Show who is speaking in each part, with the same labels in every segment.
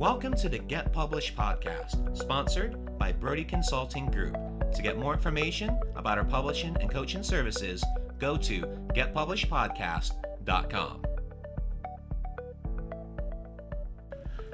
Speaker 1: Welcome to the Get Published podcast, sponsored by Brodie Consulting Group. To get more information about our publishing and coaching services, go to getpublishedpodcast.com.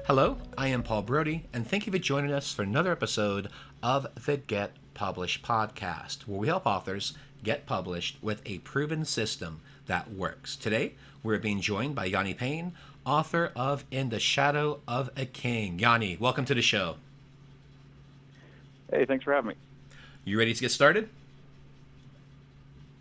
Speaker 1: Hello, I am Paul Brodie, and thank you for joining us for another episode of the Get Published podcast, where we help authors get published with a proven system that works. Today, we're being joined by Yani Payne, author of In the Shadow of a King. Yani, welcome to the show.
Speaker 2: Hey, thanks for having me.
Speaker 1: You ready to get started?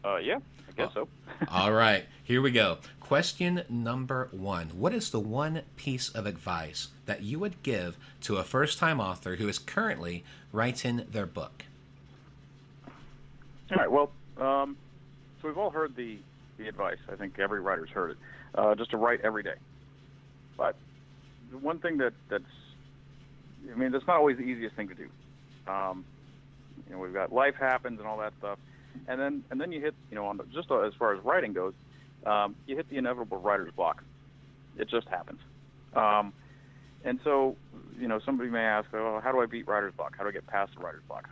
Speaker 2: Yeah, I guess so.
Speaker 1: All right, here we go. Question number 1. What is the one piece of advice that you would give to a first-time author who is currently writing their book?
Speaker 2: All right, well, so we've all heard the advice. I think every writer's heard it, just to write every day. But the one thing that's not always the easiest thing to do. We've got life happens and all that stuff, and then you hit, just as far as writing goes, you hit the inevitable writer's block. It just happens. And so, somebody may ask, oh, how do I beat writer's block? How do I get past the writer's block?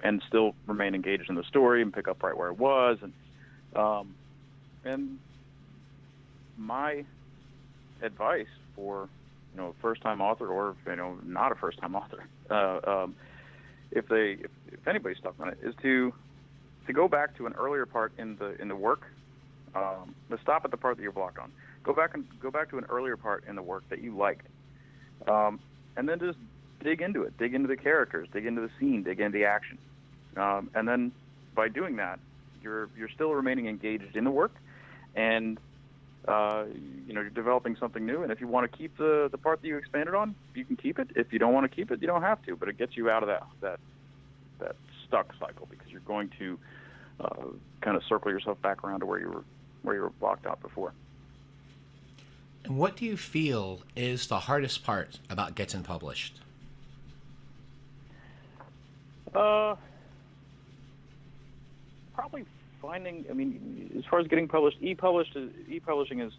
Speaker 2: And still remain engaged in the story and pick up right where it was. And my advice for, a first-time author or, not a first-time author, if anybody's stuck on it, is to go back to an earlier part in the work. To stop at the part that you're blocked on. Go back to an earlier part in the work that you liked, and then just dig into it. Dig into the characters. Dig into the scene. Dig into the action. And then by doing that, you're still remaining engaged in the work, and you're developing something new. And if you want to keep the part that you expanded on, you can keep it. If you don't want to keep it, you don't have to. But it gets you out of that stuck cycle, because you're going to kind of circle yourself back around to where you were blocked out before.
Speaker 1: And what do you feel is the hardest part about getting published?
Speaker 2: Probably finding. As far as getting published, e-publishing is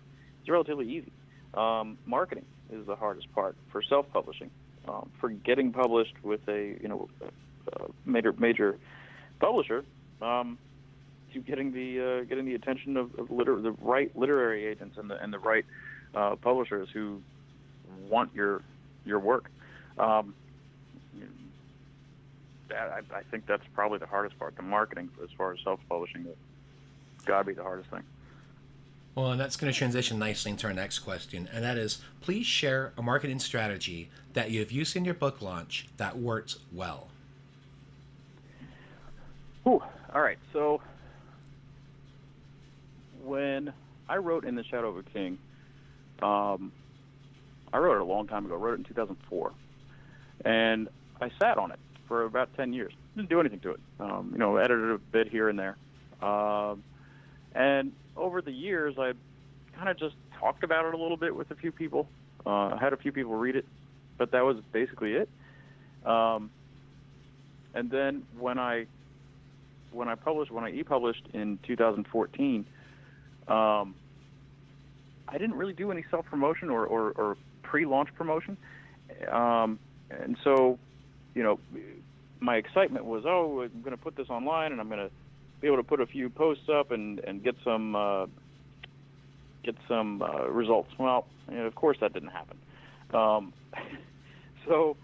Speaker 2: relatively easy. Marketing is the hardest part for self-publishing. For getting published with a major publisher, to getting the attention of the right literary agents and the right publishers who want your work. I think that's probably the hardest part. The marketing, as far as self-publishing, has got to be the hardest thing.
Speaker 1: Well, and that's going to transition nicely into our next question, and that is, please share a marketing strategy that you have used in your book launch that worked well.
Speaker 2: All right. So when I wrote In the Shadow of a King, I wrote it a long time ago. I wrote it in 2004, and I sat on it for about 10 years. Didn't do anything to it. Edited a bit here and there. And over the years, I kind of just talked about it a little bit with a few people. I had a few people read it, but that was basically it. And then when I e-published in 2014, I didn't really do any self-promotion or pre-launch promotion. And so, my excitement was, I'm going to put this online, and I'm going to be able to put a few posts up and get some results. Well, of course that didn't happen. So,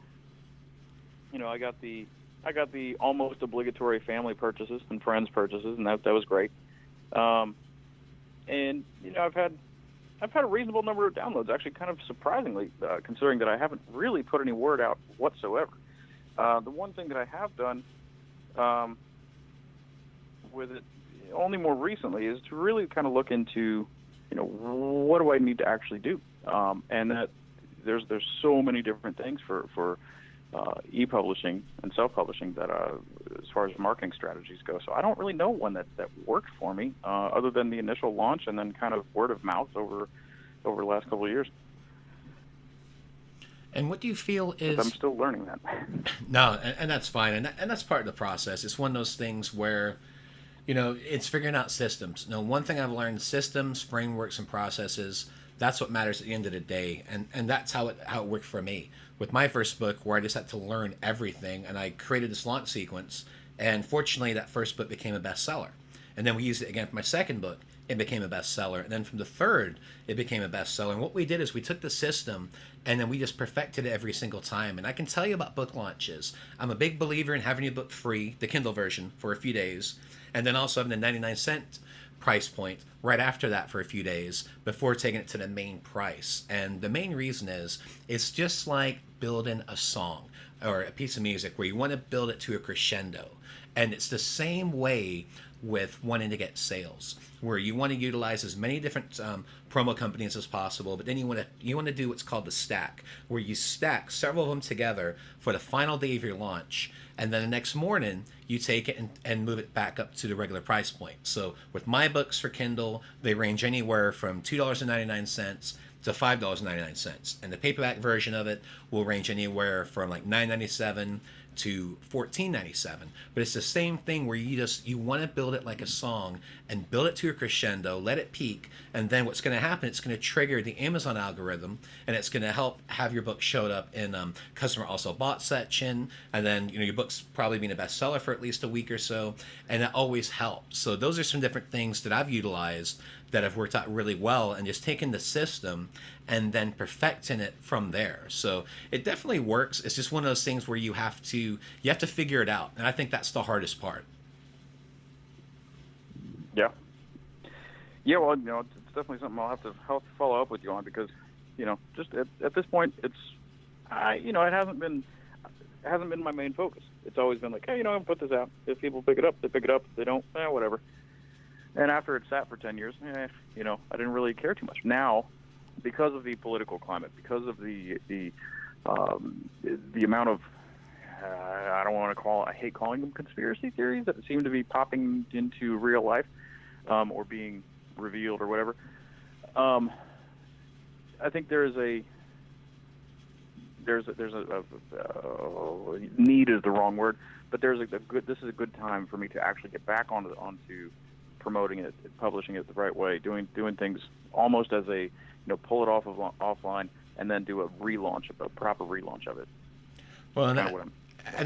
Speaker 2: I got the almost obligatory family purchases and friends purchases, and that was great. And I've had a reasonable number of downloads, actually, kind of surprisingly, considering that I haven't really put any word out whatsoever. The one thing that I have done with it only more recently is to really kind of look into, what do I need to actually do? And that there's so many different things for e-publishing and self-publishing that as far as marketing strategies go. So I don't really know one that worked for me, other than the initial launch and then kind of word of mouth over the last couple of years.
Speaker 1: And what do you feel is...
Speaker 2: I'm still learning that.
Speaker 1: No, and that's fine. And that's part of the process. It's one of those things where, it's figuring out systems. One thing I've learned, systems, frameworks, and processes, That's what matters at the end of the day, and that's how it worked for me with my first book, where I just had to learn everything, and I created this launch sequence, and fortunately that first book became a bestseller, and then we used it again for my second book. It became a bestseller, and then from the third, it became a bestseller. And what we did is we took the system, and then we just perfected it every single time. And I can tell you about book launches. I'm a big believer in having your book free, the Kindle version, for a few days, and then also having the 99-cent price point right after that for a few days before taking it to the main price. And the main reason is it's just like building a song or a piece of music where you want to build it to a crescendo. And it's the same way with wanting to get sales, where you want to utilize as many different promo companies as possible, but then you want to do what's called the stack, where you stack several of them together for the final day of your launch, and then the next morning you take it and move it back up to the regular price point. So with my books for Kindle, they range anywhere from $2.99 to $5.99, and the paperback version of it will range anywhere from like $9.97 to $14.97. But it's the same thing where you want to build it like a song and build it to a crescendo, let it peak, and then what's going to happen, it's going to trigger the Amazon algorithm, and it's going to help have your book showed up in customer also bought section, and then your book's probably been a bestseller for at least a week or so, and that always helps. So those are some different things that I've utilized that have worked out really well, and just taking the system and then perfecting it from there. So it definitely works. It's just one of those things where you have to figure it out, and I think that's the hardest part.
Speaker 2: Yeah. Yeah, well, it's definitely something I'll have to follow up with you on, because, just at this point, it's, it hasn't been my main focus. It's always been like, hey, I'm gonna put this out. If people pick it up, they pick it up. If they don't, whatever. And after it sat for 10 years, I didn't really care too much. Now, because of the political climate, because of the amount of, I hate calling them conspiracy theories that seem to be popping into real life, or being revealed or whatever. I think there's a need is the wrong word, but this is a good time for me to actually get back onto promoting it, publishing it the right way, doing things almost as a, pull it offline and then do a proper relaunch of it.
Speaker 1: Well, and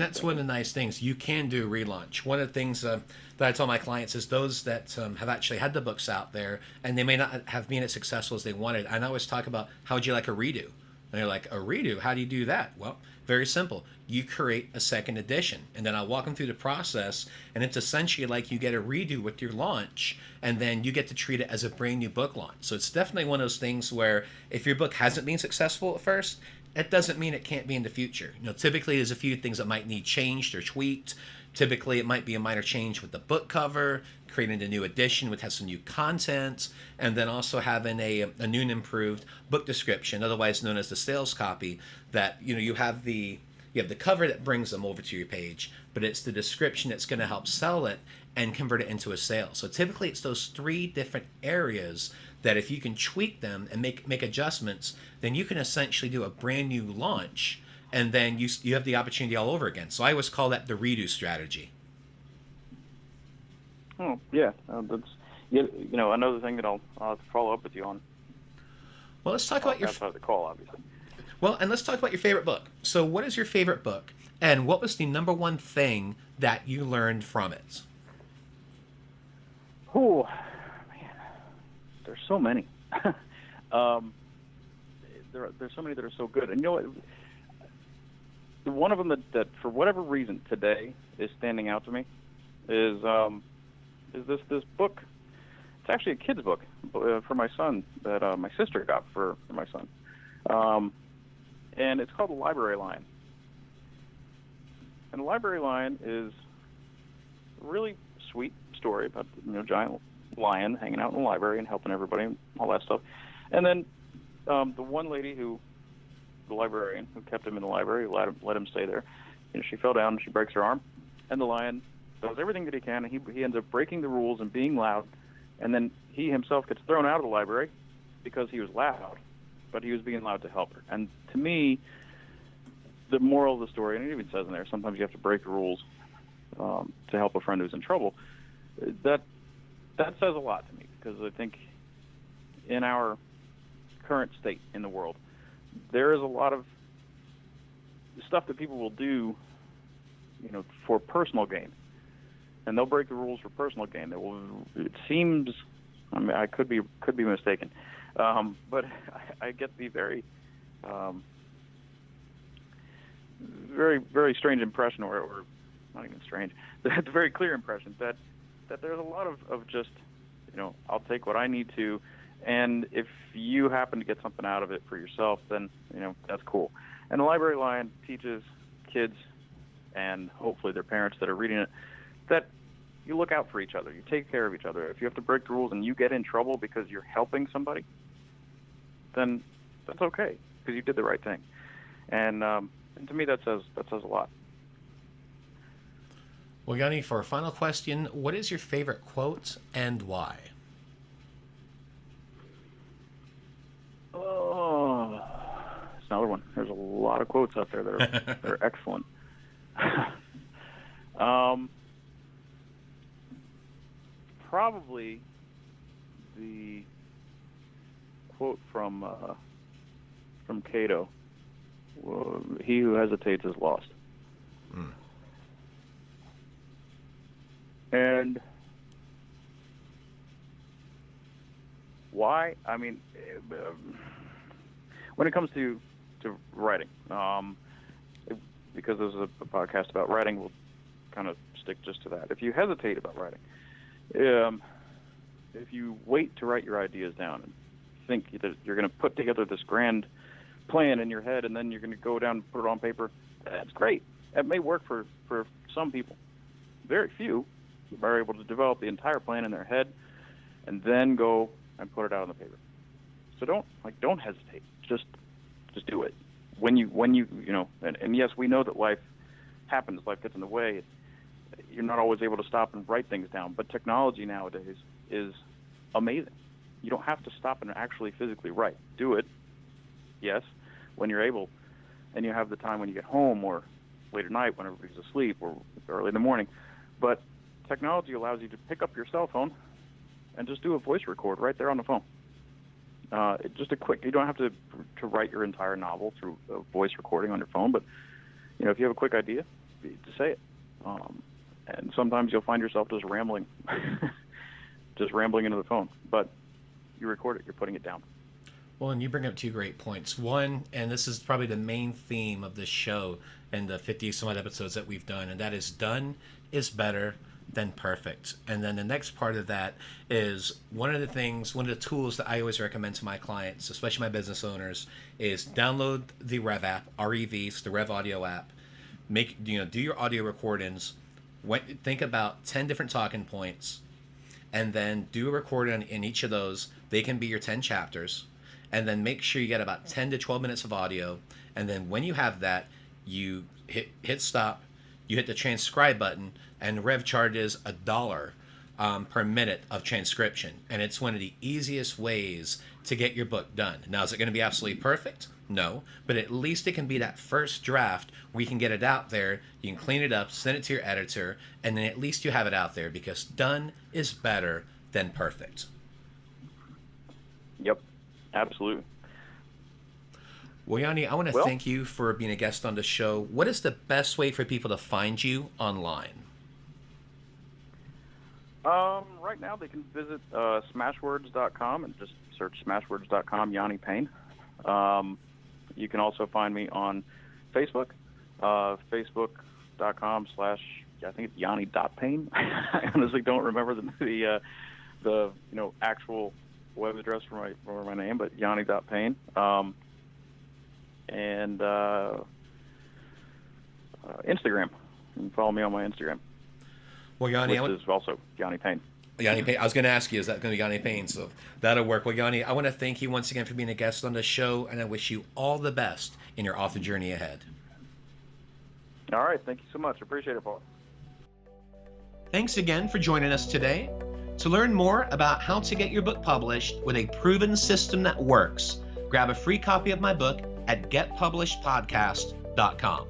Speaker 1: that's one of the nice things. You can do a relaunch. One of the things that I tell my clients is those that have actually had the books out there and they may not have been as successful as they wanted. And I always talk about, how would you like a redo? And they're like, a redo? How do you do that? Well, very simple. You create a second edition, and then I'll walk them through the process, and it's essentially like you get a redo with your launch, and then you get to treat it as a brand new book launch. So it's definitely one of those things where if your book hasn't been successful at first, it doesn't mean it can't be in the future. Typically there's a few things that might need changed or tweaked. Typically it might be a minor change with the book cover, creating a new edition which has some new content, and then also having a new and improved book description, otherwise known as the sales copy, that you have the cover that brings them over to your page, but it's the description that's going to help sell it and convert it into a sale. So typically it's those three different areas that if you can tweak them and make adjustments, then you can essentially do a brand new launch, and then you have the opportunity all over again. So I always call that the redo strategy.
Speaker 2: Oh, yeah. That's another thing that I'll have to follow up with you on.
Speaker 1: Well, let's talk about
Speaker 2: outside of the call, obviously.
Speaker 1: Well, and let's talk about your favorite book. So what is your favorite book, and what was the number one thing that you learned from it?
Speaker 2: Oh, man. There's so many. There's so many that are so good. And what? One of them that for whatever reason today is standing out to me is this book. It's actually a kid's book for my son that my sister got for my son. And it's called The Library Lion. And The Library Lion is a really sweet story about giant lion hanging out in the library and helping everybody and all that stuff. And then the one lady the librarian who kept him in the library, let him stay there. She fell down and she breaks her arm, and the lion does everything that he can, and he ends up breaking the rules and being loud, and then he himself gets thrown out of the library because he was loud, but he was being loud to help her. And to me, the moral of the story, and it even says in there, sometimes you have to break the rules to help a friend who's in trouble. That says a lot to me, because I think in our current state in the world, there is a lot of stuff that people will do, for personal gain, and they'll break the rules for personal gain. It seems, I could be mistaken, but I get the very, very, very strange impression, or not even strange, the very clear impression that there's a lot of just, I'll take what I need to, and if you happen to get something out of it for yourself, then, that's cool. And the Library Lion teaches kids, and hopefully their parents that are reading it, that you look out for each other. You take care of each other. If you have to break the rules and you get in trouble because you're helping somebody, then that's okay, because you did the right thing. And to me, that says a lot.
Speaker 1: Well, Yani, for a final question, what is your favorite quote and why?
Speaker 2: Oh, it's another one. There's a lot of quotes out there that are excellent. Probably the quote from Cato: "He who hesitates is lost."
Speaker 1: Mm.
Speaker 2: And why? I mean, when it comes to writing, because this is a podcast about writing, we'll kind of stick just to that. If you hesitate about writing, if you wait to write your ideas down and think that you're going to put together this grand plan in your head and then you're going to go down and put it on paper, that's great. That may work for some people. Very few are able to develop the entire plan in their head and then go and put it out on the paper. So don't hesitate. Just do it. When you and yes, we know that life happens, life gets in the way. You're not always able to stop and write things down, but technology nowadays is amazing. You don't have to stop and actually physically write. Do it, yes, when you're able, and you have the time when you get home or late at night when everybody's asleep or early in the morning. But technology allows you to pick up your cell phone and just do a voice record right there on the phone. Just a quick, you don't have to write your entire novel through a voice recording on your phone, but if you have a quick idea, to say it. And sometimes you'll find yourself just rambling into the phone, but you record it, you're putting it down.
Speaker 1: Well, and you bring up two great points. One, and this is probably the main theme of this show and the 50 some odd episodes that we've done, and that is done is better than perfect. And then the next part of that is one of the tools that I always recommend to my clients, especially my business owners, is download the Rev app, REV, the Rev Audio app. Do your audio recordings. Think about 10 different talking points, and then do a recording in each of those. They can be your 10 chapters, and then make sure you get about 10 to 12 minutes of audio. And then when you have that, you hit stop, you hit the transcribe button, and Rev charges $1 per minute of transcription. And it's one of the easiest ways to get your book done. Now, is it going to be absolutely perfect? No, but at least it can be that first draft where you can get it out there, you can clean it up, send it to your editor, and then at least you have it out there, because done is better than perfect.
Speaker 2: Yep, absolutely.
Speaker 1: Well, Yani, I want to thank you for being a guest on the show. What is the best way for people to find you online?
Speaker 2: Right now they can visit smashwords.com and just search smashwords.com, Yani Payne. You can also find me on Facebook, facebook.com/ I think it's Yani.Payne. I honestly don't remember the actual web address for my name, but Yani.Payne. And Instagram. You can follow me on my Instagram.
Speaker 1: Well, Yani,
Speaker 2: which is also Yani Payne.
Speaker 1: Yani Payne. I was going to ask you, is that going to be Yani Payne? So that'll work. Well, Yani, I want to thank you once again for being a guest on the show, and I wish you all the best in your author journey ahead.
Speaker 2: All right. Thank you so much. Appreciate it, Paul.
Speaker 1: Thanks again for joining us today. To learn more about how to get your book published with a proven system that works, grab a free copy of my book at getpublishedpodcast.com.